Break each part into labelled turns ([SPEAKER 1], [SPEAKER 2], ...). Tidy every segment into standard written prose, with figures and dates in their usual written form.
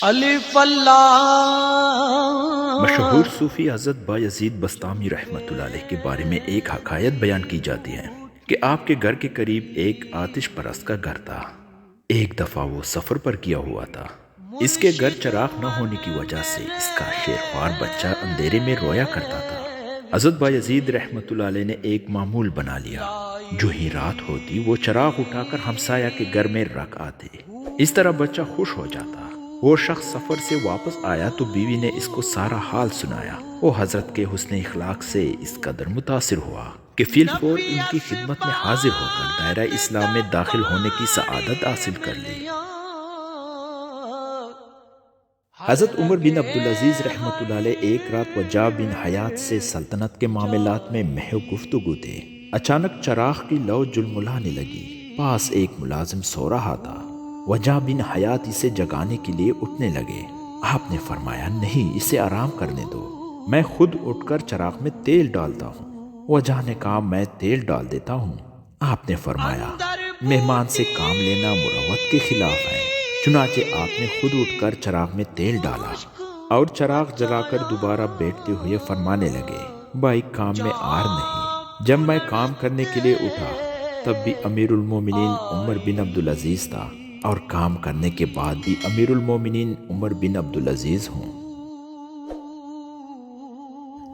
[SPEAKER 1] الف اللہ
[SPEAKER 2] مشہور صوفی حضرت بایزید بسطامی رحمۃ اللہ علیہ کے بارے میں ایک حکایت بیان کی جاتی ہے کہ آپ کے گھر کے قریب ایک آتش پرست کا گھر تھا۔ ایک دفعہ وہ سفر پر کیا ہوا تھا۔ اس کے گھر چراغ نہ ہونے کی وجہ سے اس کا شیرخوار بچہ اندھیرے میں رویا کرتا تھا۔ حضرت بایزید رحمۃ اللہ علیہ نے ایک معمول بنا لیا، جو ہی رات ہوتی وہ چراغ اٹھا کر ہمسایہ کے گھر میں رکھ آتے۔ اس طرح بچہ خوش ہو جاتا۔ وہ شخص سفر سے واپس آیا تو بیوی نے اس کو سارا حال سنایا۔ وہ حضرت کے حسن اخلاق سے اس قدر متاثر ہوا کہ فی الفور ان کی خدمت میں حاضر ہو کر دائرہ اسلام میں داخل ہونے کی سعادت حاصل کر لی۔ حضرت عمر بن عبدالعزیز رحمۃ اللہ علیہ ایک رات وجاہ بن حیات سے سلطنت کے معاملات میں محو گفتگو تھے۔ اچانک چراغ کی لو جلملانے لگی۔ پاس ایک ملازم سو رہا تھا۔ وجاہ بن حیات اسے جگانے کے لیے اٹھنے لگے۔ آپ نے فرمایا، نہیں، اسے آرام کرنے دو، میں خود اٹھ کر چراغ میں تیل ڈالتا ہوں۔ وجاہ نے کہا، میں تیل ڈال دیتا ہوں۔ آپ نے فرمایا، مہمان سے کام لینا مروت کے خلاف ہے۔ چنانچہ آپ نے خود اٹھ کر چراغ میں تیل ڈالا اور چراغ جلا کر دوبارہ بیٹھتے ہوئے فرمانے لگے، بھائی، کام میں آر نہیں۔ جب میں کام کرنے کے لیے اٹھا تب بھی امیر المومنین عمر بن عبدالعزیز تھا، اور کام کرنے کے بعد بھی امیر المومنین عمر بن عبدالعزیز ہوں۔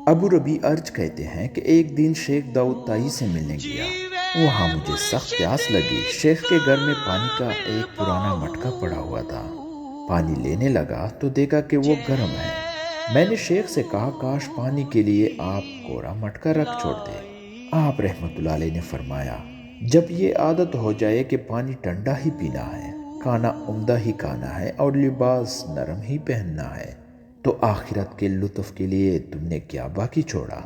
[SPEAKER 2] ابو ربیع ارج کہتے ہیں کہ ایک دن شیخ داؤد طائی سے ملنے گیا۔ وہاں مجھے سخت پیاس لگی۔ شیخ کے گھر میں پانی کا ایک پرانا مٹکا پڑا ہوا تھا۔ پانی لینے لگا تو دیکھا کہ وہ گرم ہے۔ میں نے شیخ سے کہا، کاش پانی کے لیے آپ کوڑا مٹکا رکھ چھوڑتے۔ آپ رحمت اللہ علیہ نے فرمایا، جب یہ عادت ہو جائے کہ پانی ٹھنڈا ہی پینا ہے، کھانا عمدہ ہی کھانا ہے اور لباس نرم ہی پہننا ہے، تو آخرت کے لطف کے لیے تم نے کیا باقی چھوڑا؟